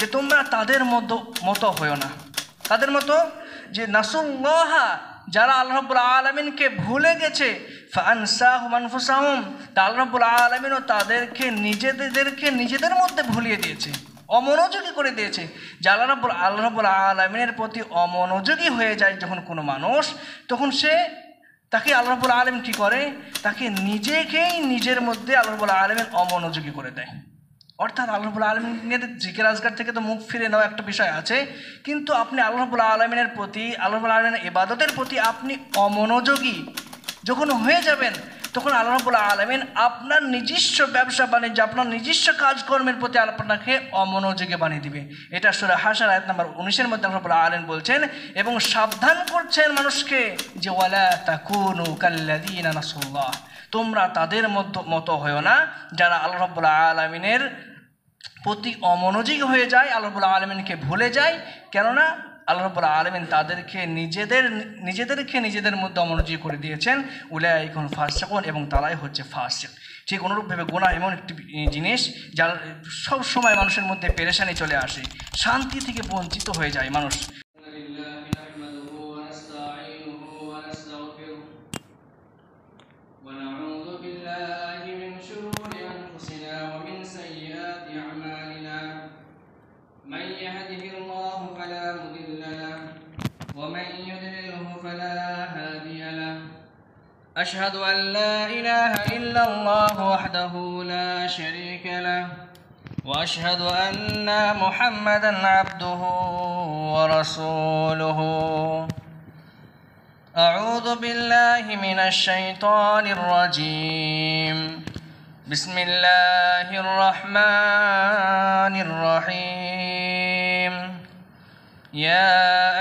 যে তোমরা তাদের মতো হয়েও না। তাদের মতো যে নাসুল্লাহা, যারা আল্লাহ রাব্বুল আলামিনকে ভুলে গেছে, ফাআনসাহুম আনফুসাহুম, আল্লাহ রাব্বুল আলামিনও তাদেরকে নিজেদের মধ্যে ভুলিয়ে দিয়েছে, অমনোযোগী করে দিয়েছে। যে আল্লাহ রাব্বুল আলামিনের প্রতি অমনোযোগী হয়ে যায় যখন কোনো মানুষ, তখন তাকে আল্লাহ রাব্বুল আলামিন কী করে, তাকে নিজেকেই নিজের মধ্যে আল্লাহ রাব্বুল আলামিন অমনোযোগী করে দেয়। অর্থাৎ আল্লাহ রাব্বুল আলামিনের জিকির আজগার থেকে তো মুখ ফিরে নেওয়া একটা বিষয় আছে, কিন্তু আপনি আল্লাহ রাব্বুল আলামিনের প্রতি, আল্লাহ রাব্বুল আলামিনের ইবাদতের প্রতি আপনি অমনোযোগী যখন হয়ে যাবেন, তখন আল্লাহ রাব্বুল আলামিন আপনার নিজস্ব ব্যবসা বাণিজ্য, আপনার নিজস্ব কাজকর্মের প্রতি আপনাকে অমনোযোগী বানিয়ে দিবে। এটা সূরা হাশর আয়াত নম্বর 19-এর মধ্যে আল্লাহ রাব্বুল আলামিন বলছেন এবং সাবধান করছেন মানুষকে যে ওয়ালা তাকুনু কাল্লাযীনা নাসুল্লাহ, তোমরা তাদের মতো হয়েও না যারা আল্লাহ রাব্বুল আলামিনের প্রতি অমনোযোগী হয়ে যায়, আল্লাহ রাব্বুল আলামিনকে ভুলে যায়। কেননা আল্লাহ রাব্বুল আলামিন তাদেরকে নিজেদের মধ্যে অমনোযোগী করে দিয়েছেন। উলাইকুম ফাসিকুন, এবং তারাই হচ্ছে ফাসিক। ঠিক অনুরূপভাবে গুনাহ এমন একটি জিনিস যার সব সময় মানুষের মধ্যে পেরেশানি চলে আসে, শান্তি থেকে বঞ্চিত হয়ে যায় মানুষ। من يهده الله فلا مضل له ومن يضلله فلا هادي له أشهد أن لا إله إلا الله وحده لا شريك له وأشهد أن محمدا عبده ورسوله أعوذ بالله من الشيطان الرجيم بسم الله الرحمن الرحيم يا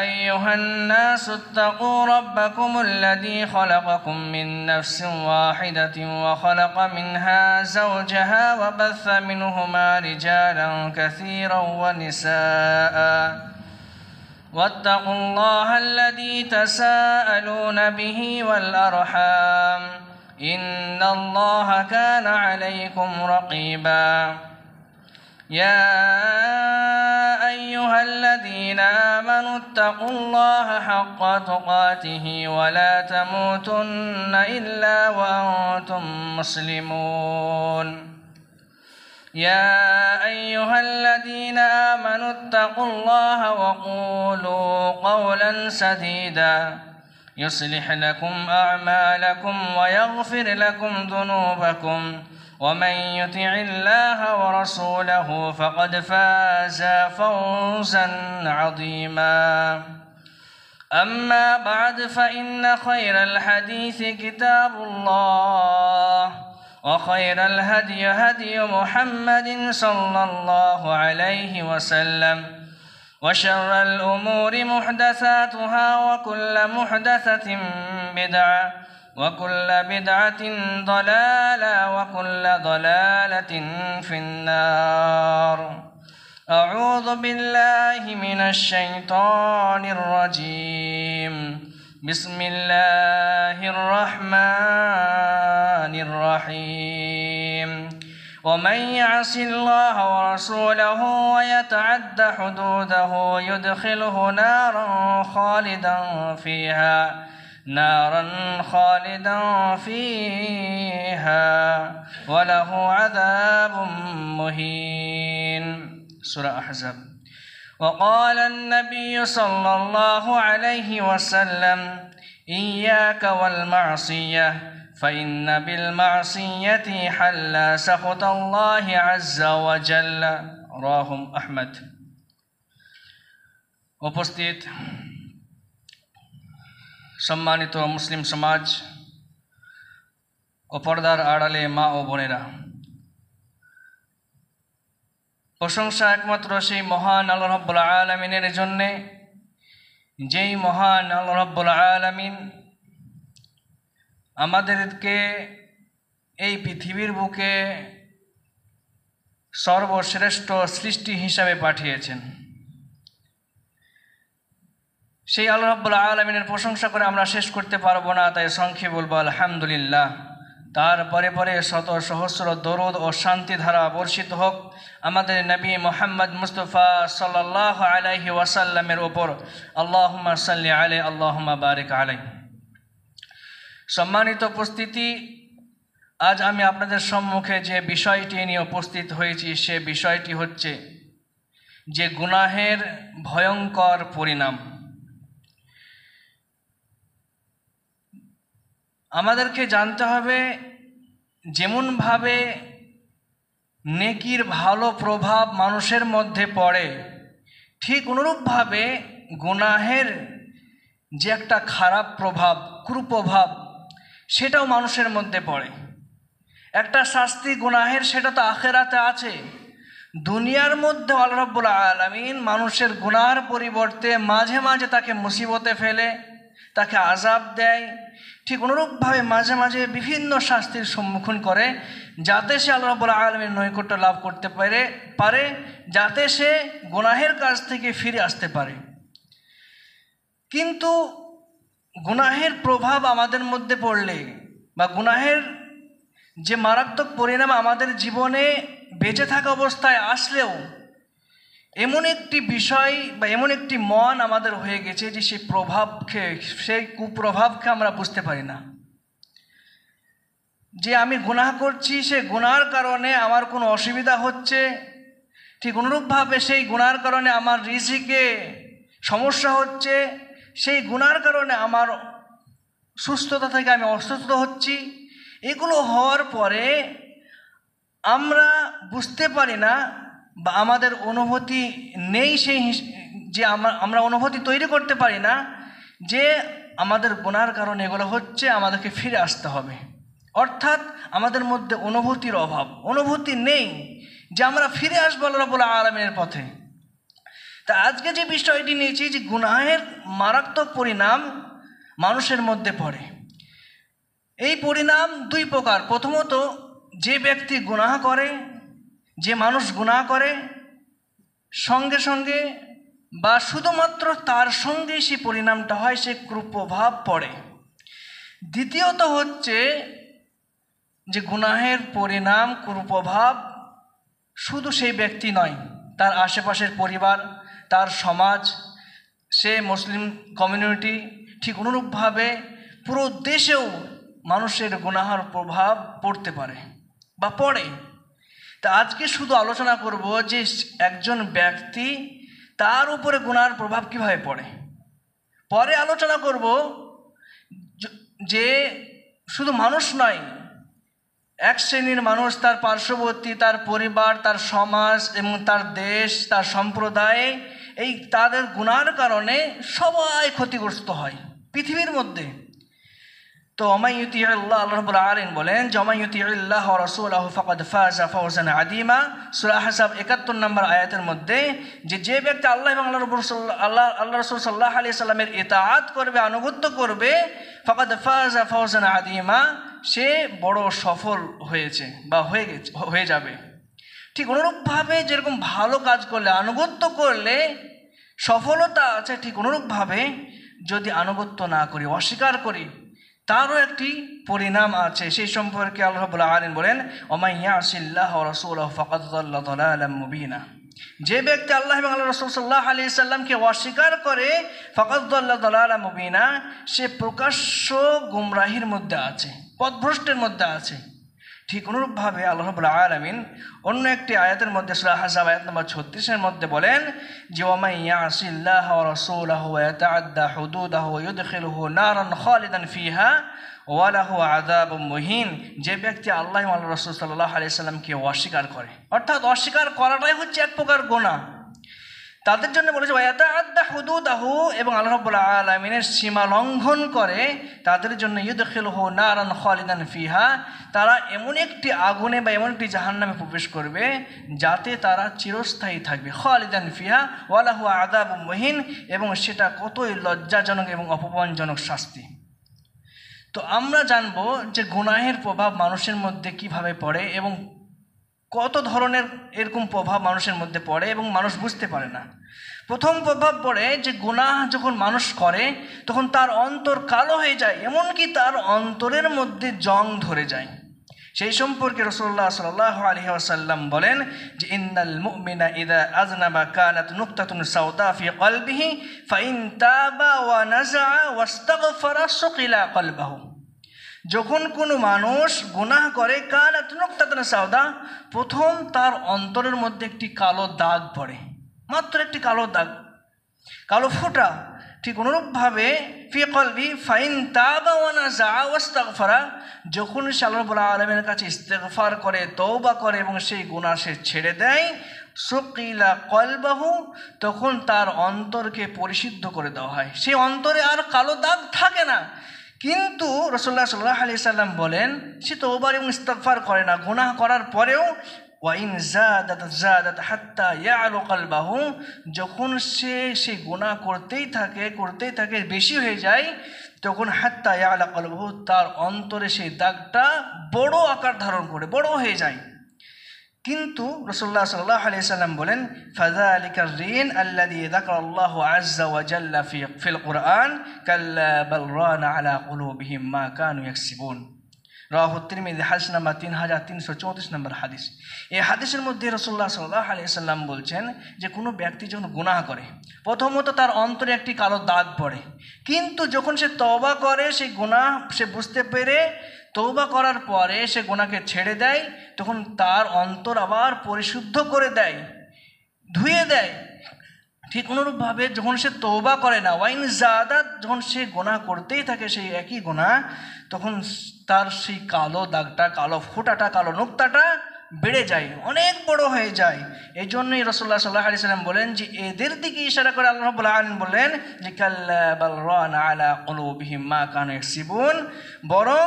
أيها الناس اتقوا ربكم الذي خلقكم من نفس واحدة وخلق منها زوجها وبث منهما رجالا كثيرا ونساء واتقوا الله الذي تساءلون به والأرحام إن الله كان عليكم رقيبا يا أيها الذين آمنوا اتقوا الله حق تقاته ولا تموتن إلا وأنتم مسلمون يا أيها الذين آمنوا اتقوا الله وقولوا قولا سديدا يصلح لكم أعمالكم ويغفر لكم ذنوبكم ومن يطع الله ورسوله فقد فاز فوزا عظيما أما بعد فإن خير الحديث كتاب الله وخير الهدي هدي محمد صلى الله عليه وسلم وشر الأمور محدثاتها وكل محدثة بدعة وكل بدعة ضلالة وكل ضلالة في النار أعوذ بالله من الشيطان الرجيم بسم الله الرحمن الرحيم ومن يعص الله ورسوله ويتعد حدوده يدخله نارا خالدا فيها وله عذاب مهين. سورة أحزاب. وقال النبي صلى الله عليه وسلم إياك والمعصية فإن بالمعصية حل سخط الله عز وجل رواه أحمد. উপস্থিত সম্মানিত মুসলিম সমাজ ও পর্দার আড়ালে মা ও বোনেরা, প্রশংসা একমাত্র সেই মহান আল্লাহ রাব্বুল আলামিনের জন্যে, যেই মহান আল্লাহ রাব্বুল আলামিন আমাদেরকে এই পৃথিবীর বুকে সর্বশ্রেষ্ঠ সৃষ্টি হিসাবে পাঠিয়েছেন। সেই আল্লাহ রাব্বুল আলামিনের প্রশংসা করে আমরা শেষ করতে পারবো না, তাই সংক্ষেপে বলবো আলহামদুলিল্লাহ। তার পরে পরে শত সহস্র দরুদ ও শান্তি ধারা বর্ষিত হোক আমাদের নবী মুহাম্মদ মুস্তাফা সাল্লাল্লাহু আলাইহি ওয়াসাল্লামের ওপর। আল্লাহুম্মা সাল্লি আলাইহি আল্লাহুম্মা বারিক আলাইহি। সম্মানিত উপস্থিতি, আজ আমি আপনাদের সম্মুখে যে বিষয়টি নিয়ে উপস্থিত হয়েছি সে বিষয়টি হচ্ছে যে গুনাহের ভয়ঙ্কর পরিণাম। আমাদেরকে জানতে হবে যেমনভাবে নেকির ভালো প্রভাব মানুষের মধ্যে পড়ে, ঠিক অনুরূপভাবে গুনাহের যে একটা খারাপ প্রভাব, কুপ্রভাব, সেটাও মানুষের মধ্যে পড়ে। একটা শাস্তি গুনাহের সেটা তো আখিরাতে আছে। দুনিয়ার মধ্যে আল্লাহ রাব্বুল আলামিন মানুষের গুনাহের পরিবর্তে মাঝে মাঝে তাকে মুসিবতে ফেলে, তাকে আযাব দেয়। ঠিক অনুরূপভাবে মাঝে মাঝে বিভিন্ন শাস্তির সম্মুখীন করে, যাতে সে আল্লাহ রাব্বুল আলামিনের নৈকট্য লাভ করতে পারে, যাতে সে গুনাহের কাছ থেকে ফিরে আসতে পারে। কিন্তু গুনাহের প্রভাব আমাদের মধ্যে পড়লে বা গুনাহের যে মারাত্মক পরিণাম আমাদের জীবনে বেঁচে থাকা অবস্থায় আসলেও এমন একটি বিষয় বা এমন একটি মন আমাদের হয়ে গেছে যে সেই কুপ্রভাবকে আমরা বুঝতে পারি না। যে আমি গুনাহ করছি, সে গুনার কারণে আমার কোনো অসুবিধা হচ্ছে, ঠিক অনুরূপভাবে সেই গুনার কারণে আমার রিজিকে সমস্যা হচ্ছে, সেই গুনার কারণে আমার সুস্থতা থেকে আমি অসুস্থ হচ্ছি। এগুলো হওয়ার পরে আমরা বুঝতে পারি না বা আমাদের অনুভূতি নেই, সেই যে আমরা অনুভূতি তৈরি করতে পারি না যে আমাদের গুনার কারণে এগুলো হচ্ছে, আমাদেরকে ফিরে আসতে হবে। অর্থাৎ আমাদের মধ্যে অনুভূতির অভাব, অনুভূতি নেই যে আমরা ফিরে আসবো আল্লাহ রাব্বুল আলামিনের পথে। তা আজকে যে বিষয়টি নিয়েছি যে গুনাহের মারাত্মক পরিণাম মানুষের মধ্যে পড়ে। এই পরিণাম দুই প্রকার। প্রথমত, যে ব্যক্তি গুনাহ করে, যে মানুষ গুনাহ করে, সঙ্গে সঙ্গে বা শুধুমাত্র তার সঙ্গেই সেই পরিণামটা হয়, সে কুপ্রভাব পড়ে। দ্বিতীয়ত হচ্ছে যে গুনাহের পরিণাম, কুপ্রভাব শুধু সেই ব্যক্তি নয়, তার আশেপাশের পরিবার, তার সমাজ, সে মুসলিম কমিউনিটি, ঠিক অনুরূপভাবে পুরো দেশেও মানুষের গুনাহের প্রভাব পড়তে পারে বা পড়ে। তা আজকে শুধু আলোচনা করব যে একজন ব্যক্তি, তার উপরে গুনাহের প্রভাব কিভাবে পড়ে। পরে আলোচনা করব যে শুধু মানুষ নয়, এক শ্রেণীর মানুষ, তার পার্শ্ববর্তী, তার পরিবার, তার সমাজ এবং তার দেশ, তার সম্প্রদায়, এই তাদের গুনার কারণে সবাই ক্ষতিগ্রস্ত হয় পৃথিবীর মধ্যে। তো ওমাই ইউতিউল্লাহ, আল্লাহ রাব্বুল আলামিন বলেন যে ওমাই ইউতিউল্লাহ ওয়া রাসূলাহু ফাকাদ ফাযা ফাওজান আযীমা। সূরা আহজাব ৭১ নম্বর আয়াতের মধ্যে যে ব্যক্তি আল্লাহ এবং আল্লাহ রাসূল সাল্লাল্লাহু আলাইহি সাল্লামের ইতাআত করবে, আনুগত্য করবে, ফাকাদ ফাযা ফাওজান আযীমা, সে বড় সফল হয়েছে বা হয়ে যাবে। ঠিক অনুরূপভাবে যেরকম ভালো কাজ করলে, আনুগত্য করলে সফলতা আছে, ঠিক অনুরূপভাবে যদি আনুগত্য না করি, অস্বীকার করি, তারও একটি পরিণাম আছে। সেই সম্পর্কে আল্লাহ রাব্বুল আলামিন বলেন ওমাই ইয়াসিল্লাহ ওয়া রাসূলাহু ফাকাদ যাল্লা যালালাম মুবিনা। যে ব্যক্তি আল্লাহ এবং আল্লাহ রাসূল সাল্লাল্লাহু আলাইহি সাল্লামকে অস্বীকার করে, ফাকাদ যাল্লা যালালাম মুবিনা, সে প্রকাশ্য গুমরাহির মধ্যে আছে, পথভ্রষ্টের মধ্যে আছে। ঠিক অনুরূপভাবে আল্লাহ রাব্বুল আলামিন অন্য একটি আয়াতের মধ্যে, সূরা আহজাব আয়াত নম্বর ৩৬ মধ্যে বলেন যে ওয়ামাই ইয়াসিল্লাহ ওয়া রাসূলাহু ওয়া ইয়াতাআদ্দা হুদুদাহু ওয়া ইউদখিলুহু নারান খালিদান ফিহা ওয়া লাহু আযাবুম মুহিন। যে ব্যক্তি আল্লাহ এবং আল্লাহ রাসূল সাল্লাল্লাহু আলাইহি সাল্লামকে অস্বীকার করে, অর্থাৎ অস্বীকার করাটাই হচ্ছে এক প্রকার গুনাহ, তাদের জন্য বলেছে ওয়া ইয়াতাআদ্দা হুদুদাহু, এবং আল্লাহ রাব্বুল আলামিনের সীমা লঙ্ঘন করে, তাদের জন্য ইউদখিলুহু নারান খালিদান ফিহা, তারা এমন একটি আগুনে বা এমন একটি জাহান্নামে প্রবেশ করবে যাতে তারা চিরস্থায়ী থাকবে। খালিদান ফিহা ওয়া লাহু আযাবুম মুহিন, এবং সেটা কতই লজ্জাজনক এবং অপমানজনক শাস্তি। তো আমরা জানব যে গুনাহের প্রভাব মানুষের মধ্যে কিভাবে পড়ে এবং কত ধরনের এরকম প্রভাব মানুষের মধ্যে পড়ে এবং মানুষ বুঝতে পারে না। প্রথম প্রভাব পড়ে যে গুনাহ যখন মানুষ করে তখন তার অন্তর কালো হয়ে যায়, এমনকি তার অন্তরের মধ্যে জং ধরে যায়। সেই সম্পর্কে রাসূলুল্লাহ সাল্লাল্লাহু আলাইহি ওয়াসাল্লাম বলেন যে ইন্নাল মুমিনা ইযা আযনাবা কানাত নুকতাতুন সাওদা ফি কলবিহি ফাইন তাবা ওয়া নাযা ওয়াস্তাগফারা সুকিলা কলবাহু। যখন কোনো মানুষ গুনাহ করে কানাত নুকতাতুন সাওদা, প্রথম তার অন্তরের মধ্যে একটি কালো দাগ পড়ে, মাত্র একটি কালো দাগ, কালো ফোঁটা। ঠিক অনুরূপভাবে ফি কলবি ফাইন তাবা ওয়া নাযা ওয়াস্তাগফারা, যখন সে আল্লাহ রাব্বুল আলামিনের কাছে ইস্তেগফার করে, তওবা করে এবং সেই গুনাহ সে ছেড়ে দেয়, সুকিলা কলবাহু, তখন তার অন্তরকে পরিশুদ্ধ করে দেওয়া হয়, সেই অন্তরে আর কালো দাগ থাকে না। কিন্তু রাসূলুল্লাহ সাল্লাল্লাহু আলাইহি সাল্লাম বলেন সে তওবা এবং ইস্তেগফার করে না, গুনাহ করার পরেও ওয়াইন জাদাত হাত্তা ইয়ালু কলবাহু, যখন সে সেই গুনাহ করতেই থাকে বেশি হয়ে যায়, তখন হাত্তা ইয়ালা কলবাহু, তার অন্তরে সেই দাগটা বড় আকার ধারণ করে বড় হয়ে যায়। কিন্তু রাসূলুল্লাহ সাল্লাল্লাহু আলাইহি সাল্লাম বলেন ফাযালিকা রিন আল্লাযী যাকারাল্লাহু আযজা ওয়া জাল্লা ফিল কুরআন কাল্লা বাল রানা আলা কুলুবিহিম মা কানু ইয়াকসিবুন। রাওয়াহু তিরমিজি, হাদিস নাম্বার 3334 নম্বর হাদিস। এই হাদিসের মধ্যে রাসূলুল্লাহ সাল্লাল্লাহু আলাইহি সাল্লাম বলছেন যে কোনো ব্যক্তি যখন গুনাহ করে, প্রথমত তার অন্তরে একটি কালো দাগ পড়ে, কিন্তু যখন সে তওবা করে, সেই গুনাহ সে বুঝতে পেরে তওবা করার পরে সে গুনাহকে ছেড়ে দেয়, তখন তার অন্তর আবার পরিশুদ্ধ করে দেয়, ধুয়ে দেয়। ঠিক অনুরূপভাবে যখন সে তওবা করে না, ওয়াইন জাদাত, যখন সে গুনাহ করতেই থাকে সেই একই গুনাহ, তখন তার সেই কালো দাগটা, কালো ফোঁটাটা, কালো নুকতাটা বেড়ে যায়, অনেক বড় হয়ে যায়। এই জন্যই রাসূলুল্লাহ সাল্লাল্লাহু আলাইহি সাল্লাম বলেন যে এদের দিকে ইশারা করে আল্লাহ রাব্বুল আলামিন বলেন যে কাল্লা বাল রানা আলা কুলুবিহিম মা কানু ইয়াকসিবুন, বরং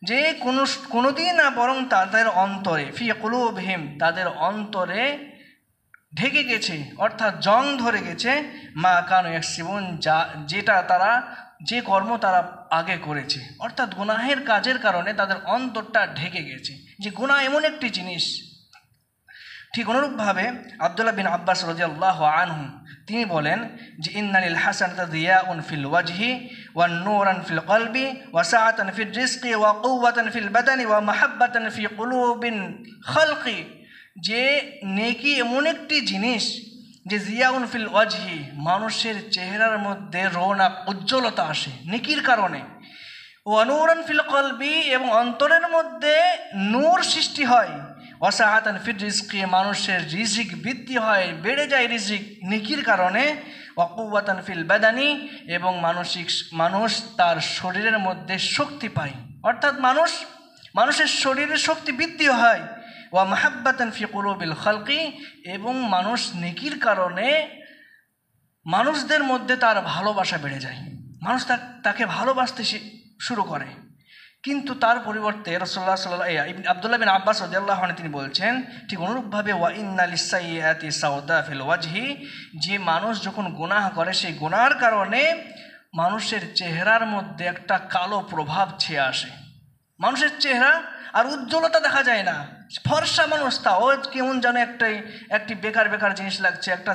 যে কোনোদিন না, বরং তাদের অন্তরে, ফি কুলুবিহিম, তাদের অন্তরে ঢেকে গেছে, অর্থাৎ জং ধরে গেছে, মা কানু ইয়াকসিবুন, যেটা তারা, যে কর্ম তারা আগে করেছে, অর্থাৎ গুনাহের কাজের কারণে তাদের অন্তরটা ঢেকে গেছে। যে গুনাহ এমন একটি জিনিস। ঠিক অনুরূপভাবে আব্দুল্লাহ বিন আব্বাস রাদিয়াল্লাহু আনহু তিনি বলেন যে ইন্নালিল হাসানাতা দিয়াউন ফিল ওয়াজহি ওয়া নূরান ফিল কলবি ওয়া সাআতান ফির রিজকি ওয়া কুওয়াতান ফিল বাদানি ওয়া মাহাব্বাতান ফি কুলুবিন খালকি, যে নেকি এমন একটি জিনিস যে জিয়াউন ফিল ওয়াজহি, মানুষের চেহারার মধ্যে রৌনক, উজ্জ্বলতা আসে নেকির কারণে, ওয়া নূরান ফিল কলবি, এবং অন্তরের মধ্যে নূর সৃষ্টি হয়, ওয়া সাআতান ফির রিজকি, মানুষের রিজিক বৃদ্ধি হয়, বেড়ে যায় রিজিক নেকির কারণে, ওয়া কুওয়াতান ফিল বাদানি, এবং মানুষ তার শরীরের মধ্যে শক্তি পায়, অর্থাৎ মানুষের শরীরের শক্তি বৃদ্ধি হয়, ওয়া মাহাব্বাতান ফি কুলুবিল খালকি, এবং মানুষ নেকির কারণে মানুষদের মধ্যে তার ভালোবাসা বেড়ে যায়, মানুষ তাকে ভালোবাসতে শুরু করে। কিন্তু তার পরিবর্তে রাসূলুল্লাহ আব্দুল্লাহ বিন আব্বাস রাদিয়াল্লাহু আনহু তিনি বলছেন ঠিক অনুরূপভাবে ওয়া ইন্না লিসাইয়্যাতি সাওদা ফিল ওয়াজহি, যে মানুষ যখন গুনাহ করে সেই গুনাহর কারণে মানুষের চেহারার মধ্যে একটা কালো প্রভাব ছেয়ে আসে, মানুষের চেহারা আর উজ্জ্বলতা দেখা যায় না, ফর্সা মানুষ তাও কেমন যেন একটি বেকার জিনিস লাগছে, একটা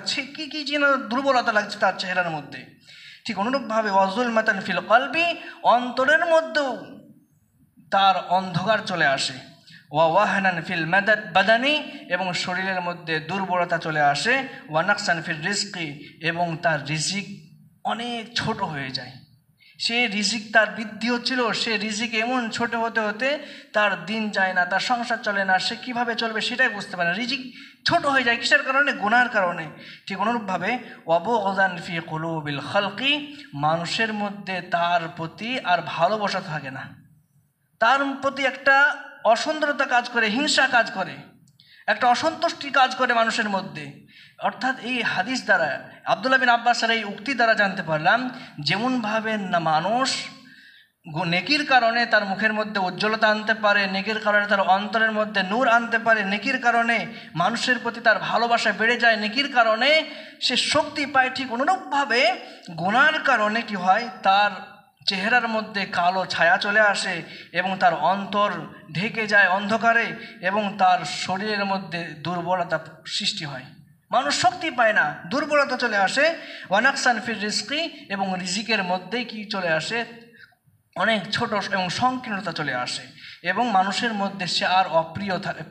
কি যেন দুর্বলতা লাগছে তার চেহারার মধ্যে। ঠিক অনুরূপভাবে ওয়াজুলমাতান ফিল কলবি, অন্তরের মধ্যেও তার অন্ধকার চলে আসে, ওয়া ওয়াহানান ফিল বাদানি, এবং শরীরের মধ্যে দুর্বলতা চলে আসে, ওয়া নাকসান ফিল রিজকি, এবং তার রিজিক অনেক ছোট হয়ে যায়। সে রিজিক তার বৃদ্ধি হচ্ছিল, সে রিজিক এমন ছোট হতে হতে তার দিন যায় না, তার সংসার চলে না, সে কিভাবে চলবে সেটাই বুঝতে পারে না, রিজিক ছোট হয়ে যায়, কিসের কারণে? গুনাহর কারণে। ঠিক অনুরূপভাবে ওয়াবুগদান ফি কুলুবিল খালকি, মানুষের মধ্যে তার প্রতি আর ভালোবাসা থাকে না, তার প্রতি একটা অসুন্দরতা কাজ করে, হিংসা কাজ করে, একটা অসন্তুষ্টি কাজ করে মানুষের মধ্যে। অর্থাৎ এই হাদিস দ্বারা, আব্দুল্লাহ বিন আব্বাসের এই উক্তি দ্বারা জানতে পারলাম যেমনভাবে না মানুষ নেকির কারণে তার মুখের মধ্যে উজ্জ্বলতা আনতে পারে, নেকির কারণে তার অন্তরের মধ্যে নূর আনতে পারে, নেকির কারণে মানুষের প্রতি তার ভালোবাসা বেড়ে যায়, নেকির কারণে সে শক্তি পায়, ঠিক অনুরূপভাবে গুনাহর কারণে কি হয়, তার চেহারার মধ্যে কালো ছায়া চলে আসে এবং তার অন্তর ঢেকে যায় অন্ধকারে, এবং তার শরীরের মধ্যে দুর্বলতা সৃষ্টি হয়, মানুষ শক্তি পায় না, দুর্বলতা চলে আসে। ওয়ানাকসান ফির রিজকি, এবং রিজিকের মধ্যেই কি চলে আসে, অনেক ছোট এবং সংকীর্ণতা চলে আসে এবং মানুষের মধ্যে সে আর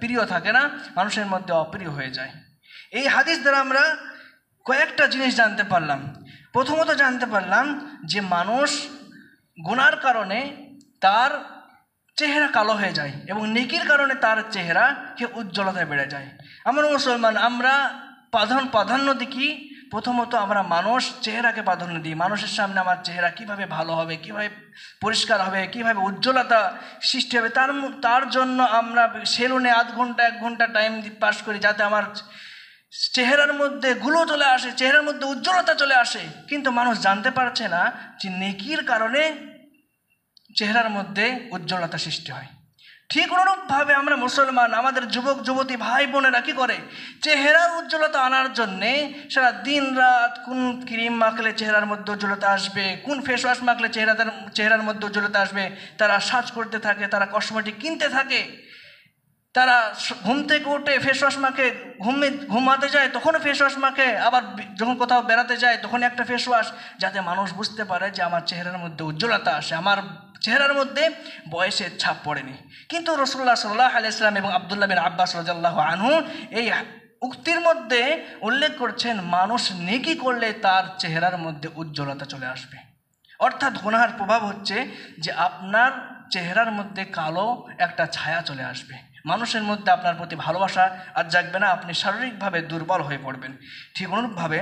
প্রিয় থাকে না, মানুষের মধ্যে অপ্রিয় হয়ে যায়। এই হাদিস দ্বারা আমরা কয়েকটা জিনিস জানতে পারলাম। প্রথমত জানতে পারলাম যে মানুষ গুনার কারণে তার চেহারা কালো হয়ে যায় এবং নেকির কারণে তার চেহারাকে উজ্জ্বলতায় বেড়ে যায়। আমরা মুসলমান, আমরা প্রাধান্য দিই কি? প্রথমত আমরা মানুষ চেহারাকে প্রাধান্য দিই। মানুষের সামনে আমার চেহারা কিভাবে ভালো হবে, কিভাবে পরিষ্কার হবে, কিভাবে উজ্জ্বলতা সৃষ্টি হবে, তার জন্য আমরা সেলুনে আধ ঘন্টা 1 ঘন্টা টাইম পাস করি যাতে আমার চেহারার মধ্যে গুলো চলে আসে, চেহারার মধ্যে উজ্জ্বলতা চলে আসে। কিন্তু মানুষ জানতে পারছে না যে নেকির কারণে চেহারার মধ্যে উজ্জ্বলতা সৃষ্টি হয়। ঠিক অনুরূপভাবে আমরা মুসলমান, আমাদের যুবক যুবতী ভাই বোনেরা কী করে? চেহারার উজ্জ্বলতা আনার জন্যে সারা দিন রাত কোন ক্রিম মাখলে চেহারার মধ্যে উজ্জ্বলতা আসবে, কোন ফেস ওয়াশ মাখলে চেহারার মধ্যে উজ্জ্বলতা আসবে, তারা সাজ করতে থাকে, তারা কসমেটিক কিনতে থাকে, তারা ঘুম থেকে উঠে ফেস ওয়াশ মাখে, ঘুমাতে যায় তখনও ফেস ওয়াশ মাখে, আবার যখন কোথাও বেড়াতে যায় তখন একটা ফেস ওয়াশ, যাতে মানুষ বুঝতে পারে যে আমার চেহারার মধ্যে উজ্জ্বলতা আসে, আমার চেহারার মধ্যে বয়সের ছাপ পড়েনি। কিন্তু রাসূলুল্লাহ সাল্লাল্লাহু আলাইহি ওয়াসাল্লাম এবং আব্দুল্লাহ বিন আব্বাস রাদিয়াল্লাহু আনহু এই উক্তির মধ্যে উল্লেখ করছেন মানুষ নেকি করলে তার চেহারার মধ্যে উজ্জ্বলতা চলে আসবে। অর্থাৎ গুনাহের প্রভাব হচ্ছে যে আপনার চেহারার মধ্যে কালো একটা ছায়া চলে আসবে, মানুষের মধ্যে আপনার প্রতি ভালোবাসা আর জাগবে না, আপনি শারীরিকভাবে দুর্বল হয়ে পড়বেন। ঠিক অনুরূপভাবে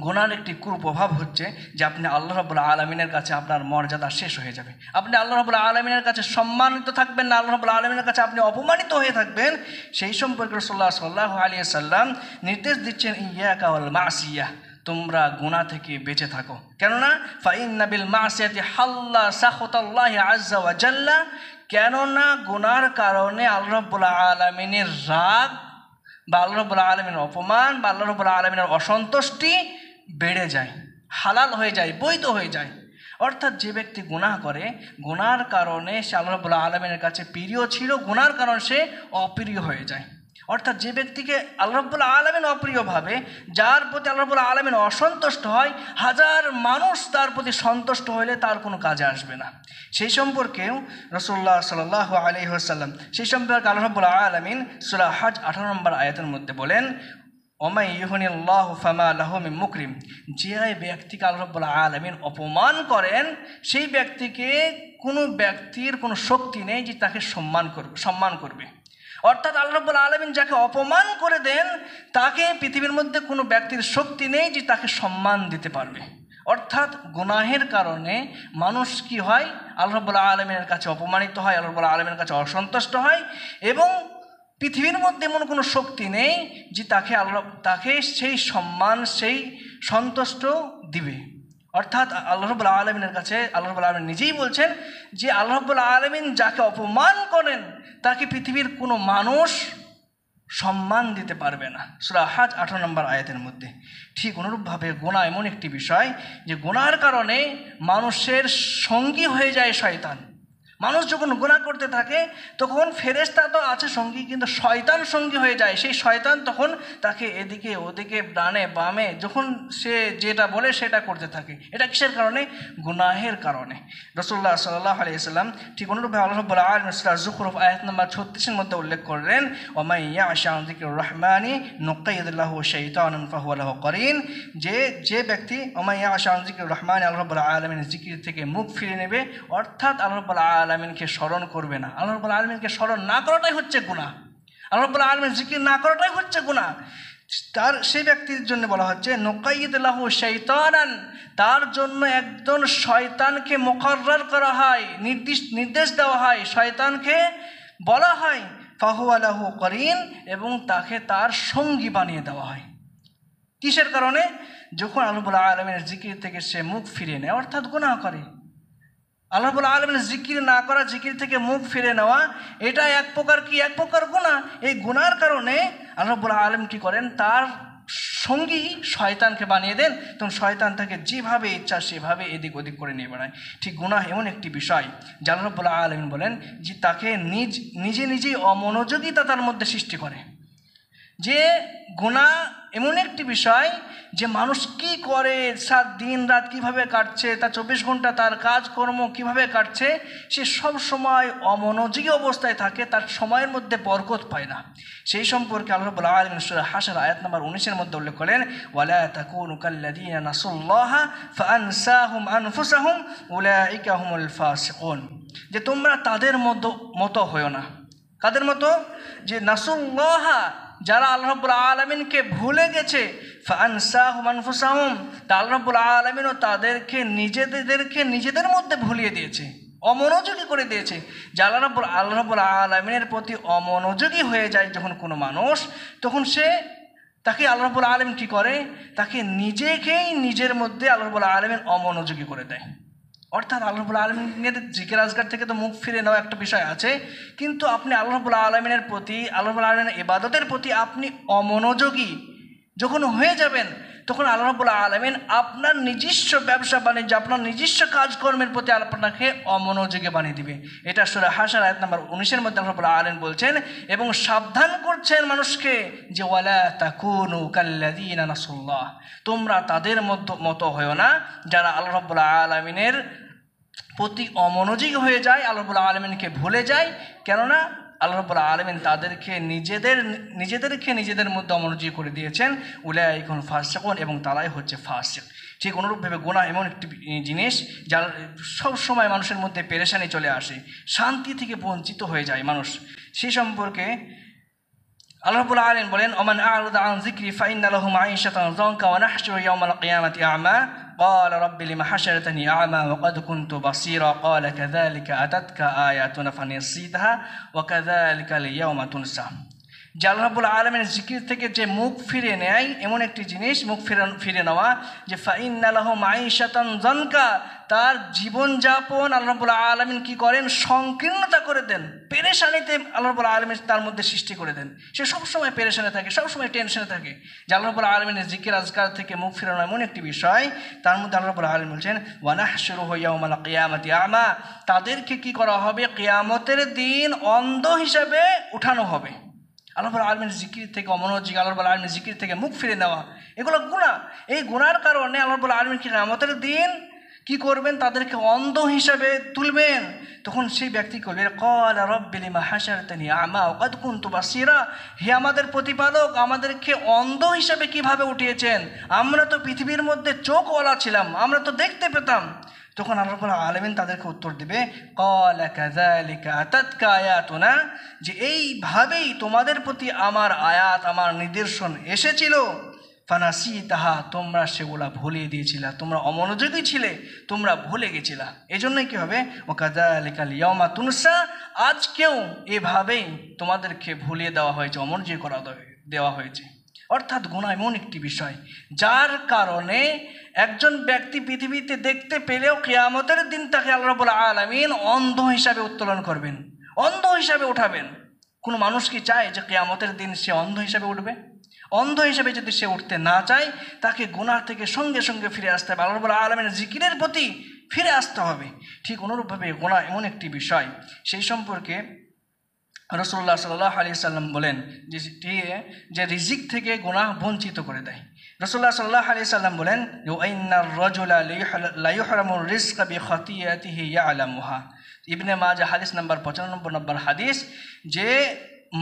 গুনার একটি কুপ্রভাব হচ্ছে যে আপনি আল্লাহ রাব্বুল আলামিনের কাছে আপনার মর্যাদা শেষ হয়ে যাবে, আপনি আল্লাহ রাব্বুল আলামিনের কাছে সম্মানিত থাকবেন না, আল্লাহ রাব্বুল আলামিনের কাছে আপনি অপমানিত হয়ে থাকবেন। সেই সম্পর্কে রাসূলুল্লাহ সাল্লাল্লাহু আলাইহি ওয়াসাল্লাম নির্দেশ দিচ্ছেন, ইয়াকা ওয়াল মাসিয়াহ, তোমরা গুনাহ থেকে বেঁচে থাকো, কেননা ফাইন্না বিল মাসিয়াতি হাল্লা সাখাতাল্লাহি আযজা ওয়া জাল্লা, কেননা গুনার কারণে আল্লাহ রাব্বুল আলামিনের রাগ বা আল্লাহ রাব্বুল আলামিনের অপমান বা আল্লাহ রাব্বুল আলামিনের অসন্তুষ্টি বেড়ে যায়, হালাল হয়ে যায়, বৈধ হয়ে যায়। অর্থাৎ যে ব্যক্তি গুনাহ করে, গুনার কারণে সে আল্লাহ রাব্বুল আলামিনের কাছে প্রিয় ছিল, গুনার কারণে সে অপ্রিয় হয়ে যায়। অর্থাৎ যে ব্যক্তিকে আল্লাহ রাব্বুল আলামিন অপ্রিয় ভাবে, যার প্রতি আল্লাহ রাব্বুল আলামিন অসন্তুষ্ট হয়, হাজার মানুষ তার প্রতি সন্তুষ্ট হলে তার কোনো কাজে আসবে না। সেই সম্পর্কেও রাসূলুল্লাহ সাল্লাল্লাহু আলাইহি ওয়াসাল্লাম সেই সম্পর্কে আল্লাহ রাব্বুল আলামিন সূরা হজ 18 নম্বর আয়াতের মধ্যে বলেন, ওমাই ইউহনিল্লাহু ফামা লাহু মিন মুকরিম, যে ব্যক্তিকে আল্লাহ রাব্বুল আলামিন অপমান করেন সেই ব্যক্তিকে কোনো ব্যক্তির কোনো শক্তি নেই যে তাকে সম্মান করবে। অর্থাৎ আল্লাহ রাব্বুল আলামিন যাকে অপমান করে দেন তাকে পৃথিবীর মধ্যে কোনো ব্যক্তির শক্তি নেই যে তাকে সম্মান দিতে পারবে। অর্থাৎ গুনাহের কারণে মানুষ কি হয়? আল্লাহ রাব্বুল আলামিনের কাছে অপমানিত হয়, আল্লাহ রাব্বুল আলামিনের কাছে অসন্তুষ্ট হয় এবং পৃথিবীর মধ্যে এমন কোনো শক্তি নেই যে তাকে সেই সম্মান, সেই সন্তুষ্ট দিবে। অর্থাৎ আল্লাহ রাব্বুল আলামিনের কাছে আল্লাহ রাব্বুল আলামিন নিজেই বলছেন যে আল্লাহ রাব্বুল আলামিন যাকে অপমান করেন তাকে পৃথিবীর কোনো মানুষ সম্মান দিতে পারবে না, সূরা হজ 18 নম্বর আয়াতের মধ্যে। ঠিক অনুরূপভাবে গুনাহ এমন একটি বিষয় যে গুনাহর কারণে মানুষের সঙ্গী হয়ে যায় শয়তান। মানুষ যখন গুনাহ করতে থাকে তখন ফেরেশতা তো আছে সঙ্গী, কিন্তু শয়তান সঙ্গী হয়ে যায়। সেই শয়তান তখন তাকে এদিকে ওদিকে ডানে বামে যখন সে যেটা বলে সেটা করতে থাকে। এটা কিসের কারণে? গুনাহের কারণে। রাসূলুল্লাহ সাল্লাল্লাহু আলাইহি ওয়াসাল্লাম ঠিক অনুরূপভাবে আল্লাহ রাব্বুল আলামিন সূরা যুখরুফ আয়াত নম্বর 36 এর মধ্যে উল্লেখ করলেন, ওয়া ইয়াশা আন যিকরির রহমানি নুকাইয়িদ লাহু শাইতানান ফাহুয়া লাহু করিন, যে ব্যক্তি ওয়া ইয়াশা আন যিকরির রহমানি, আল্লাহ রাব্বুল আলামিনের জিকির থেকে মুখ ফিরিয়ে নেবে, অর্থাৎ আল্লাহ রাব্বুল আলামিনকে স্মরণ করবে না। আল্লাহ রাব্বুল আলামিনকে স্মরণ না করাটাই হচ্ছে গুনাহ, আল্লাহ রাব্বুল আলামিনের জিকির না করাটাই হচ্ছে গুনাহ। সেই ব্যক্তির জন্য বলা হচ্ছে নুকাইয়িদ লাহু শাইতানান, তার জন্য একজন শয়তানকে মুকাররার করা হয়, নির্দেশ দেওয়া হয়, শয়তানকে বলা হয় ফাহুয়া লাহু করিন, এবং তাকে তার সঙ্গী বানিয়ে দেওয়া হয়। কিসের কারণে? যখন আল্লাহ রাব্বুল আলামিনের জিকির থেকে সে মুখ ফিরিয়ে নেয়, অর্থাৎ গুনাহ করে। আল্লাহ রাব্বুল আলামিনের জিকির না করা, জিকির থেকে মুখ ফিরে নেওয়া, এটা এক প্রকার গুনাহ। এই গুনার কারণে আল্লাহ রাব্বুল আলামিন কি করেন? তার সঙ্গী শয়তানকে বানিয়ে দেন, তখন শয়তান তাকে যেভাবে ইচ্ছা সেভাবে এদিক ওদিক করে নিয়ে বেড়ায়। ঠিক গুনাহ এমন একটি বিষয় যে আল্লাহ রাব্বুল আলামিন বলেন যে তাকে নিজেই অমনোযোগিতা তার মধ্যে সৃষ্টি করে। যে গুনাহ এমন একটি বিষয় যে মানুষ কি করে, সাত দিন রাত কিভাবে কাটছে, তার 24 ঘন্টা তার কাজকর্ম কিভাবে কাটছে, সে সব সময় অমনোযোগী অবস্থায় থাকে, তার সময়ের মধ্যে বরকত পায় না। সেই সম্পর্কে আল্লাহ রাব্বুল আলামিন সূরা হাশর আয়াত নম্বর 19 মধ্যে উল্লেখ করেন, ওয়ালা তাকুনু কাল্লাযীনা নাসুল্লাহা ফাআনসাহুম আনফুসাহুম উলাইকা হুমুল ফাসিকুন, যে তোমরা তাদের মতো হয়ো না। কাদের মতো? যে নাসুল্লাহা, যারা আল্লাহ রাব্বুল আলামিনকে ভুলে গেছে, ফাআনসাহুম আনফুসাহুম, আল্লাহ রাব্বুল আলামিনও তাদেরকে নিজেদের মধ্যে ভুলিয়ে দিয়েছে, অমনোযোগী করে দিয়েছে। যে আল্লাহ রাব্বুল আলামিনের প্রতি অমনোযোগী হয়ে যায় যখন কোনো মানুষ, তখন তাকে আল্লাহ রাব্বুল আলামিন কী করে? তাকে নিজেকেই নিজের মধ্যে আল্লাহ রাব্বুল আলামিন অমনোযোগী করে দেয়। অর্থাৎ আল্লাহ রাব্বুল আলামিনের জিকির আজগার থেকে তো মুখ ফিরে নেওয়া একটা বিষয় আছে, কিন্তু আপনি আল্লাহ রাব্বুল আলামিনের প্রতি, আল্লাহ রাব্বুল আলামিনের ইবাদতের প্রতি আপনি অমনোযোগী যখন হয়ে যাবেন, তখন আল্লাহ রাব্বুল আলামিন আপনার নিজস্ব ব্যবসা বাণিজ্য, আপনার নিজস্ব কাজকর্মের প্রতি আপনাকে অমনোযোগী বানিয়ে দিবে। এটা সূরা হাশর আয়াত নম্বর 19 মধ্যে আল্লাহ রাব্বুল আলামিন বলছেন এবং সাবধান করছেন মানুষকে যে ওয়ালা তাকুনু কাল্লাযীনা নাসুল্লাহ, তোমরা তাদের মতো হয়ো না যারা আল্লাহ রাব্বুল আলামিনের প্রতি অমনোযোগী হয়ে যায়, আল্লাহ রাব্বুল আলামিনকে ভুলে যায়। কেননা আল্লাহ রাব্বুল আলামিন তাদেরকে নিজেদের মধ্যে অমনোযোগী করে দিয়েছেন, উলাইকা হুমুল ফাসিকুন, এবং তারাই হচ্ছে ফাসিক। ঠিক অনুরূপভাবে গুনাহ এমন একটি জিনিস যার সব সময় মানুষের মধ্যে পেরেশানি চলে আসে, শান্তি থেকে বঞ্চিত হয়ে যায় মানুষ। সেই সম্পর্কে আল্লাহ রাব্বুল আলামিন বলেন, ওমান আ'রাদা আন যিকরি ফাইন্না লাহু মাঈশাতান যানকা ওয়া নাহশুরু ইয়াওমাল কিয়ামাতি আ'মা ক্বালা রাব্বি লিমা হাশারতানি আ'মা ওয়া ক্বাদ কুনতু বাসীরা ক্বালা কাযালিকা আতাতকা আয়াতুনা ফানাসিতাহা ওয়া কাযালিকাল ইয়াওমা তুনসা। যে আল্লাহ রাব্বুল আলামিনের জিকির থেকে যে মুখ ফিরে নেয় এমন একটি জিনিস, মুখ ফিরে নেওয়া, যে ফাইন্না লাহু মাঈশাতান যানকা, তার জীবনযাপন আল্লাহ রাব্বুল আলামিন কী করেন? সংকীর্ণতা করে দেন, পেরেশানিতে আল্লাহ রাব্বুল আলামিন তার মধ্যে সৃষ্টি করে দেন। সে সবসময় পেরেশানে থাকে, সবসময় টেনশনে থাকে। যে আল্লাহ রাব্বুল আলামিনের জিকির আজকার থেকে মুখ ফিরানো এমন একটি বিষয়, তার মধ্যে আল্লাহ রাব্বুল আলামিন বলছেন ওয়া নাহশুরুহু ইয়াওমাল কিয়ামাতি আ'মা, তাদেরকে কি করা হবে? কিয়ামতের দিন অন্ধ হিসাবে উঠানো হবে। আল্লাহ রাব্বুল আলামিনের জিকির থেকে অমনোযোগী, আল্লাহ রাব্বুল আলামিনের জিকির থেকে মুখ ফিরে নেওয়া, এগুলো গুনাহ। এই গুনার কারণে আল্লাহ রাব্বুল আলামিন কিয়ামতের দিন কি করবেন? তাদেরকে অন্ধ হিসাবে তুলবেন। তখন সেই ব্যক্তি করবে, ক্বালা রাব্বি লিমা হাশারতানি আ'মা ওয়া ক্বাদ কুনতু বাসীরা, হে আমাদের প্রতিপালক, আমাদেরকে অন্ধ হিসাবে কিভাবে উঠিয়েছেন? আমরা তো পৃথিবীর মধ্যে চোখওয়ালা ছিলাম, আমরা তো দেখতে পেতাম। তখন আল্লাহ রাব্বুল আলামিন তাদেরকে উত্তর দেবে, ক্বালা কাযালিকা আতাতকা আয়াতুনা, যে এইভাবেই তোমাদের প্রতি আমার আয়াত, আমার নিদর্শন এসেছিল, ফানাসিতাহা, তোমরা সেগুলা ভুলিয়ে দিয়েছিলা, তোমরা অমনোযোগী ছিলে, তোমরা ভুলে গেছিলা। এই জন্যই কী হবে? ওয়া কাযালিকাল ইয়াওমা তুনসা, আজকেও এভাবেই তোমাদেরকে ভুলিয়ে দেওয়া হয়েছে, অমনোযোগী করা দেওয়া হয়েছে। অর্থাৎ গুনাহ এমন একটি বিষয় যার কারণে একজন ব্যক্তি পৃথিবীতে দেখতে পেলেও কিয়ামতের দিন তাকে আল্লাহ রাব্বুল আলামিন অন্ধ হিসাবে উত্তোলন করবেন, অন্ধ হিসাবে উঠাবেন। কোনো মানুষ কি চায় যে কিয়ামতের দিন সে অন্ধ হিসাবে উঠবে? অন্ধ হিসেবে যদি সে উঠতে না চায়, তাকে গুনাহ থেকে সঙ্গে সঙ্গে ফিরে আসতে হবে, আল্লাহ রাব্বুল আলামিনের জিকিরের প্রতি ফিরে আসতে হবে। ঠিক অনুরূপভাবে গুনাহ এমন একটি বিষয়, সেই সম্পর্কে রাসূলুল্লাহ সাল্লাল্লাহু আলাইহি সাল্লাম বলেন যে রিজিক থেকে গুনাহ বঞ্চিত করে দেয়। রাসূলুল্লাহ সাল্লাল্লাহু আলাইহি সাল্লাম বলেন, ইন্নার রাজুলা লা ইহরামুর রিজকা বিখাতিয়াতিহি ইয়ালামুহা। ইবনে মাজাহ হাদিস নাম্বার 95 নম্বর হাদিস, যে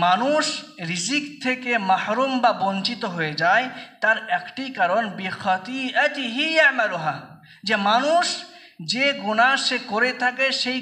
মানুষ রিজিক থেকে মাহরুম বা বঞ্চিত হয়ে যায় তার একটি কারণ বিখাতিয়াতিহি ইয়ামালুহা, যে মানুষ যে গুনাহ সে করে থাকে সেই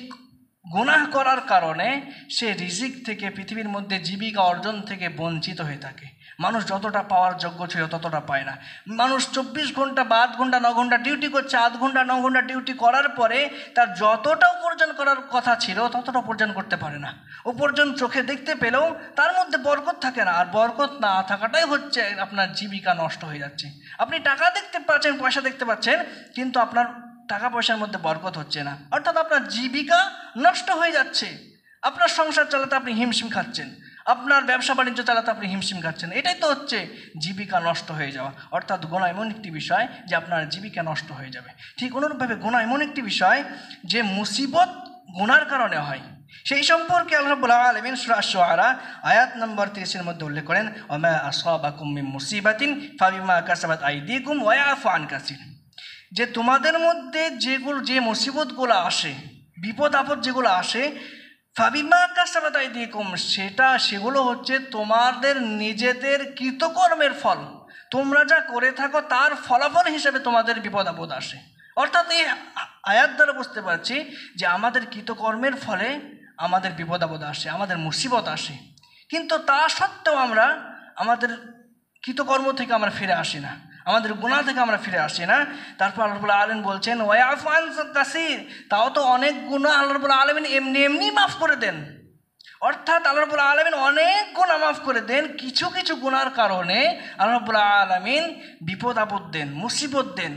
গুনাহ করার কারণে সে রিজিক থেকে, পৃথিবীর মধ্যে জীবিকা অর্জন থেকে বঞ্চিত হয়ে থাকে। মানুষ যতটা পাওয়ার যোগ্য ছিল ততটা পায় না। মানুষ 24 ঘন্টা বা 8 ঘন্টা 9 ঘন্টা ডিউটি করছে, 8 ঘন্টা 9 ঘন্টা ডিউটি করার পরে তার যতটা উপার্জন করার কথা ছিল ততটা উপার্জন করতে পারে না। উপার্জন চোখে দেখতে পেলেও তার মধ্যে বরকত থাকে না, আর বরকত না থাকাটাই হচ্ছে আপনার জীবিকা নষ্ট হয়ে যাচ্ছে। আপনি টাকা দেখতে পাচ্ছেন, পয়সা দেখতে পাচ্ছেন, কিন্তু আপনার টাকা পয়সার মধ্যে বরকত হচ্ছে না, অর্থাৎ আপনার জীবিকা নষ্ট হয়ে যাচ্ছে। আপনার সংসার চালাতে আপনি হিমশিম খাচ্ছেন, আপনার ব্যবসা বাণিজ্য চালাতে আপনি হিমশিম খাচ্ছেন। এটাই তো হচ্ছে জীবিকা নষ্ট হয়ে যাওয়া। অর্থাৎ গুনাহ এমন একটি বিষয় যে আপনার জীবিকা নষ্ট হয়ে যাবে। ঠিক অনুরূপভাবে গুনাহ এমন একটি বিষয় যে মুসিবত গুনার কারণে হয়। সেই সম্পর্কে আল্লাহ রাব্বুল আলামিন সূরা আশ-শুআরা আয়াত নম্বর 30 মধ্যে উল্লেখ করেন, ওয়া আসাবাকুম মিন মুসিবাতিন ফাবিমা কাসাবাত আইদিকুম ওয়া ইয়াফু আন কাসির, যে তোমাদের মধ্যে যে মুসিবতগুলো আসে, বিপদ আপদ যেগুলো আসে, ফাবিমা কাসাবাত আইদিকুম, সেগুলো হচ্ছে তোমাদের নিজেদের কৃতকর্মের ফল। তোমরা যা করে থাকো তার ফলাফল হিসেবে তোমাদের বিপদ আপদ আসে। অর্থাৎ এই আয়াত দ্বারা বুঝতে পারছি যে আমাদের কৃতকর্মের ফলে আমাদের বিপদ আপদ আসে, আমাদের মুসিবত আসে, কিন্তু তা সত্ত্বেও আমরা আমাদের কৃতকর্ম থেকে আমরা ফিরে আসি না, আমাদের গুনাহ থেকে আমরা ফিরে আসি না। তারপর আল্লাহ রাব্বুল আলামিন বলছেন ওয়া ইয়াফু আন কাসীর, তাও তো অনেক গুনাহ আল্লাহ রাব্বুল আলামিন এমনি মাফ করে দেন। অর্থাৎ আল্লাহ রাব্বুল আলামিন অনেক গুনাহ মাফ করে দেন, কিছু কিছু গুনার কারণে আল্লাহ রাব্বুল আলামিন বিপদ আপদ দেন, মুসিবত দেন,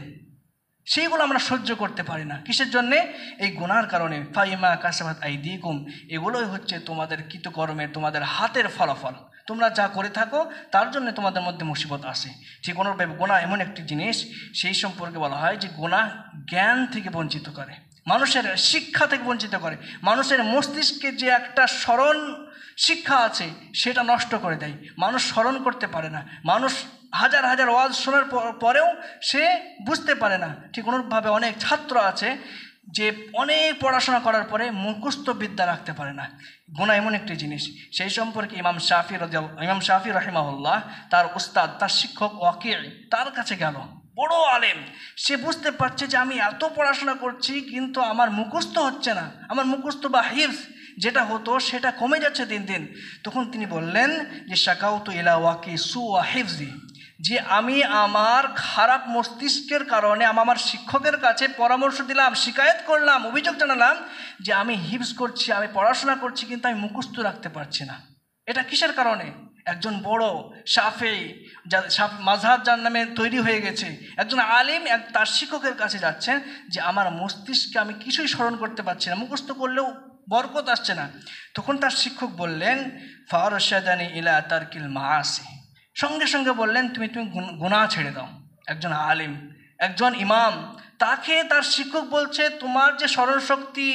সেইগুলো আমরা সহ্য করতে পারি না। কিসের জন্যে? এই গুনার কারণে। ফাইমা কাসাবাত আইদিকুম, এগুলোই হচ্ছে তোমাদের কৃতকর্মের, তোমাদের হাতের ফলাফল। তোমরা যা করে থাকো তার জন্য তোমাদের মধ্যে মুসিবত আসে। ঠিক অনুরূপে গুনাহ এমন একটি জিনিস, সেই সম্পর্কে বলা হয় যে গুনাহ জ্ঞান থেকে বঞ্চিত করে, মানুষের শিক্ষা থেকে বঞ্চিত করে, মানুষের মস্তিষ্কে যে একটা স্মরণ শিক্ষা আছে সেটা নষ্ট করে দেয়। মানুষ স্মরণ করতে পারে না, মানুষ হাজার হাজার ওয়াজ শোনার পরেও সে বুঝতে পারে না। ঠিক অনুরূপভাবে অনেক ছাত্র আছে যে অনেক পড়াশোনা করার পরে মুখস্থ বিদ্যা রাখতে পারে না। গুনাহ এমন একটি জিনিস, সেই সম্পর্কে ইমাম শাফি রাহিমাহুল্লাহ তার উস্তাদ, তার শিক্ষক ওয়াকি' তার কাছে গেল, বড় আলেম, সে বুঝতে পারছে যে আমি এত পড়াশোনা করছি কিন্তু আমার মুখস্থ হচ্ছে না, আমার মুখস্থ বা হিফজ যেটা হতো সেটা কমে যাচ্ছে দিন দিন। তখন তিনি বললেন যে শাকাউতু ইলা ওয়াকি সুআ হিফজি, যে আমি আমার খারাপ মস্তিষ্কের কারণে আমার শিক্ষকের কাছে পরামর্শ দিলাম, শিকায়ত করলাম, অভিযোগ জানালাম যে আমি হিফজ করছি, আমি পড়াশোনা করছি কিন্তু আমি মুখস্থ রাখতে পারছি না। এটা কিসের কারণে? একজন বড় শাফেঈ, মাযহাব যার নামে তৈরি হয়ে গেছে, একজন আলিম তার শিক্ষকের কাছে যাচ্ছেন যে আমার মস্তিষ্কে আমি কিছুই স্মরণ করতে পারছি না, মুখস্থ করলেও বরকত আসছে না। তখন তার শিক্ষক বললেন ফারশাদানি ইলা তারকিল মাআসি, সঙ্গে সঙ্গে বললেন তুমি গুনাহ ছেড়ে দাও। একজন আলিম, একজন ইমাম, তাকে তার শিক্ষক বলছে তোমার যে স্মরণ শক্তি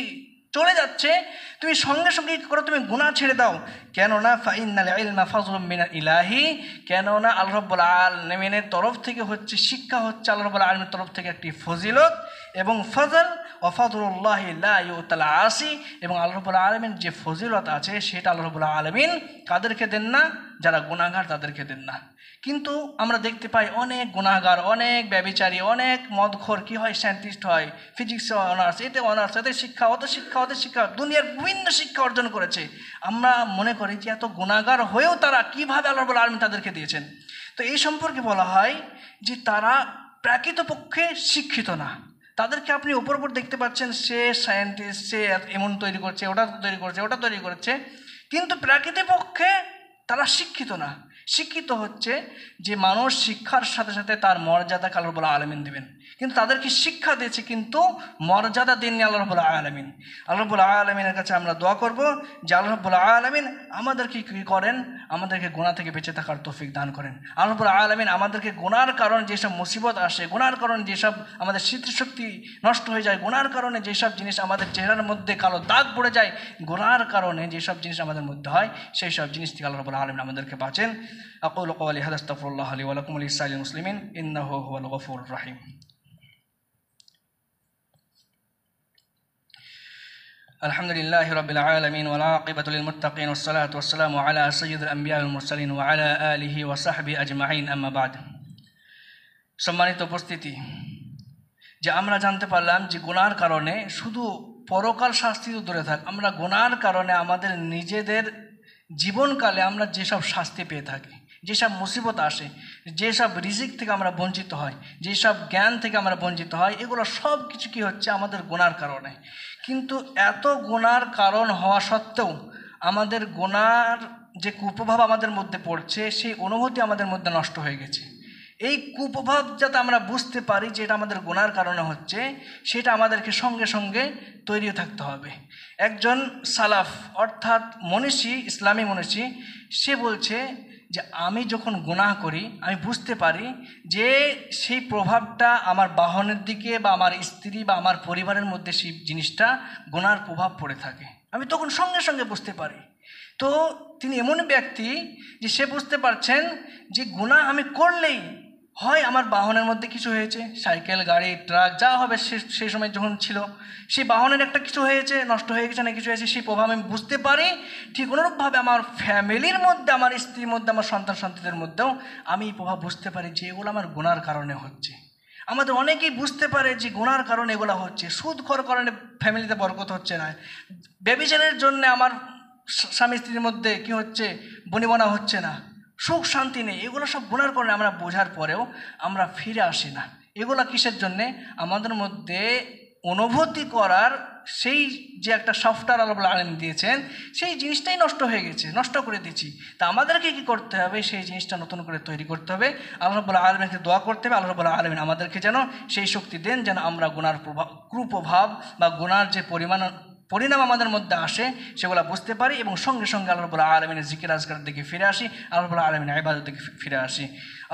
চলে যাচ্ছে তুমি সঙ্গে সঙ্গে কী করো, তুমি গুনাহ ছেড়ে দাও। কেননা ফাইন্নাল ইলমা ফাজলুম মিনাল ইলাহি, কেননা আল্লাহ রাব্বুল আলামিনের তরফ থেকে হচ্ছে, শিক্ষা হচ্ছে আল্লাহ রাব্বুল আলামিনের তরফ থেকে একটি ফজিলত এবং ফজল, ওয়া ফাদলুল্লাহি লা ইউতাল আসি, এবং আল্লাহ রাব্বুল আলামিন যে ফজিলত আছে সেটা আল্লাহ রাব্বুল আলামিন কাদেরকে দেন না? যারা গুনাহগার তাদেরকে দেন না। কিন্তু আমরা দেখতে পাই অনেক গুনাহগার, অনেক ব্যভিচারী, অনেক মদখোর কি হয়, সায়েন্টিস্ট হয়, ফিজিক্সে অনার্স, এতে অনার্স, এতে শিক্ষা, ওদের শিক্ষা, দুনিয়ার বিভিন্ন শিক্ষা অর্জন করেছে। আমরা মনে করি যে এত গুনাহগার হয়েও তারা কীভাবে আল্লাহ রাব্বুল আলামিন তাদেরকে দিয়েছেন। তো এই সম্পর্কে বলা হয় যে তারা প্রকৃতপক্ষে শিক্ষিত না। তাদেরকে আপনি উপর দেখতে পাচ্ছেন সে সায়েন্টিস্ট, সে এমন তৈরি করছে, ওটা তৈরি করছে, কিন্তু প্রকৃতপক্ষে তারা শিক্ষিত না। শিক্ষিত হচ্ছে যে মানুষ শিক্ষার সাথে সাথে তার মর্যাদা আল্লাহ রাব্বুল আলামিন দেবেন, কিন্তু তাদেরকে শিক্ষা দিয়েছে কিন্তু মর্যাদা দেননি আল্লাহ রাব্বুল আলামিন। আল্লাহ রাব্বুল আলামিনের কাছে আমরা দোয়া করব যে আল্লাহ রাব্বুল আলামিন আমাদেরকে কী করেন, আমাদেরকে গুনাহ থেকে বেঁচে থাকার তৌফিক দান করেন। আল্লাহ রাব্বুল আলামিন আমাদেরকে গুনাহর কারণে যেসব মুসিবত আসে, গুনাহর কারণে যেসব আমাদের স্মৃতিশক্তি নষ্ট হয়ে যায়, গুনাহর কারণে যেসব জিনিস আমাদের চেহারার মধ্যে কালো দাগ পড়ে যায়, গুনাহর কারণে যেসব জিনিস আমাদের মধ্যে হয়, সেই সব জিনিস থেকে আল্লাহ রাব্বুল আলামিন আমাদেরকে বাঁচেন। আকুলু কওলি হাযা আস্তাগফিরুল্লাহ লি ওয়া লাকুম ওয়া লিসাইরিল মুসলিমিন ইন্নাহু হুয়াল গফুরুর রাহিম। আলহামদুলিল্লাহি রাব্বিল আলামিন ওয়াল আকিবাতু লিল মুত্তাকিন ওয়াস সালাতু ওয়াস সালামু আলা সাইয়্যিদিল আমবিয়া ওয়াল মুরসালিন ওয়া আলা আলিহি ওয়া সাহবিহি আজমাইন, আম্মা বাদ। সম্মানিত উপস্থিতি, যে আমরা জানতে পারলাম যে গুনাহর কারণে শুধু পরকাল শাস্তি তো দূরে থাক, আমরা গুনাহর কারণে আমাদের নিজেদের জীবনকালে আমরা যেসব শাস্তি পেয়ে থাকি, যেসব মুসিবত আসে, যেসব রিজিক থেকে আমরা বঞ্চিত হয়, যেসব জ্ঞান থেকে আমরা বঞ্চিত হয়, এগুলো সব কিছু কী হচ্ছে আমাদের গুনাহর কারণে। কিন্তু এত গুনাহর কারণ হওয়া সত্ত্বেও আমাদের গুনাহর যে কুপ্রভাব আমাদের মধ্যে পড়ছে, সেই অনুভূতি আমাদের মধ্যে নষ্ট হয়ে গেছে। এই কুপ্রভাব যাতে আমরা বুঝতে পারি যে এটা আমাদের গুনাহর কারণে হচ্ছে, সেটা আমাদেরকে সঙ্গে সঙ্গে তৈরি থাকতে হবে। একজন সালাফ অর্থাৎ মনীষী, ইসলামী মনীষী, সে বলছে যে আমি যখন গুনাহ করি আমি বুঝতে পারি যে সেই প্রভাবটা আমার বাহনের দিকে বা আমার স্ত্রী বা আমার পরিবারের মধ্যে সেই জিনিসটা গুনাহর প্রভাব পড়ে থাকে। আমি তখন সঙ্গে সঙ্গে বুঝতে পারি। তো তিনি এমন ব্যক্তি যে সে বুঝতে পারছেন যে গুনাহ আমি করলেই হয় আমার বাহনের মধ্যে কিছু হয়েছে, সাইকেল, গাড়ি, ট্রাক যা হবে সেই সময় যখন ছিল, সেই বাহনের একটা কিছু হয়েছে, নষ্ট হয়ে গেছে না কিছু হয়েছে, সেই প্রভাব আমি বুঝতে পারি। ঠিক অনুরূপভাবে আমার ফ্যামিলির মধ্যে, আমার স্ত্রীর মধ্যে, আমার সন্তান সন্ততিদের মধ্যেও আমি এই প্রভাব বুঝতে পারি যে এগুলো আমার গুনার কারণে হচ্ছে। আমাদের অনেকেই বুঝতে পারে যে গুনার কারণে এগুলো হচ্ছে, সুদখোর কারণে ফ্যামিলিতে বরকত হচ্ছে না, ব্যভিচারের জন্য আমার স্বামী স্ত্রীর মধ্যে কি হচ্ছে, বনিবনা হচ্ছে না, সুখ শান্তি নেই, এগুলো সব গুনার কারণে আমরা বোঝার পরেও আমরা ফিরে আসি না। এগুলো কিসের জন্যে? আমাদের মধ্যে অনুভূতি করার সেই যে একটা সফটওয়্যার আল্লাহ রাব্বুল আলামিন দিয়েছেন, সেই জিনিসটাই নষ্ট হয়ে গেছে, নষ্ট করে দিচ্ছি। তা আমাদেরকে কি করতে হবে? সেই জিনিসটা নতুন করে তৈরি করতে হবে, আল্লাহ রাব্বুল আলামিনকে দোয়া করতে হবে, আল্লাহ রাব্বুল আলামিন আমাদেরকে যেন সেই শক্তি দেন, যেন আমরা গুনার কুপ্রভাব বা গুনার যে পরিণাম আমাদের মধ্যে আসে সেগুলো বুঝতে পারি এবং সঙ্গে সঙ্গে আল্লাহ রাব্বুল আলামিনের জিকির আজকারের দিকে ফিরে আসি, আল্লাহ রাব্বুল আলামিনের ইবাদতের দিকে ফিরে আসি।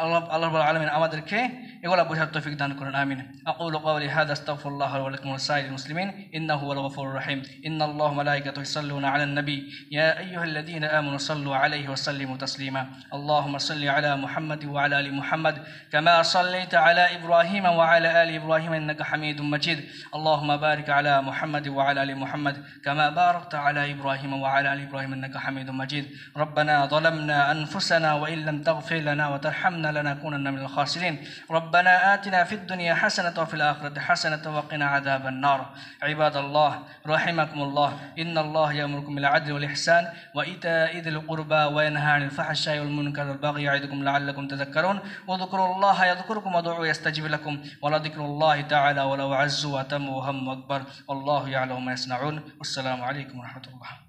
আল্লাহ রাব্বুল আলামিন আমাদেরকে এগুলো বোঝার তৌফিক দান করুন, আমিন। আকুলু কওলি হাযা আস্তাগফিরুল্লাহ ওয়া লাকুম ওয়া লিসাইরিল মুসলিমিন ইন্নাহু হুয়াল গফুরুর রহিম। ইন্নাল্লাহা ওয়া মালাইকাতাহু ইউসাল্লুনা আলান নবী ইয়া আইয়ুহাল্লাযীনা আমানু সাল্লু আলাইহি ওয়া সাল্লিমু তাসলিমা। আল্লাহুম্মা সাল্লি আলা মুহাম্মাদ ওয়া আলা আলি মুহাম্মাদ কামা সাল্লাইতা আলা ইব্রাহিম ওয়া আলা আলি ইব্রাহিম ইন্নাকা হামিদুম মাজিদ। আল্লাহুম্মা বারিক আলা মুহাম্মাদ ওয়া আলা আলি মুহাম্মাদ كما باركت على إبراهيم وعلى آل إبراهيم إنك حميد مجيد. ربنا ظلمنا أنفسنا وإن لم تغفر لنا وترحمنا لنكونن من الخاسرين. ربنا آتنا في الدنيا حسنة وفي الآخرة حسنة وقنا عذاب النار. عباد الله رحمكم الله، إن الله يأمركم بالعدل والإحسان وإيتاء ذي القربى وينهى عن الفحشاء والمنكر والبغي يعظكم لعلكم تذكرون. واذكروا الله يذكركم وادعوه يستجب لكم ولذكر الله تعالى ولو عز وتم وهم أكبر والله يعلم ما يصنعون. السلام عليكم ورحمة الله.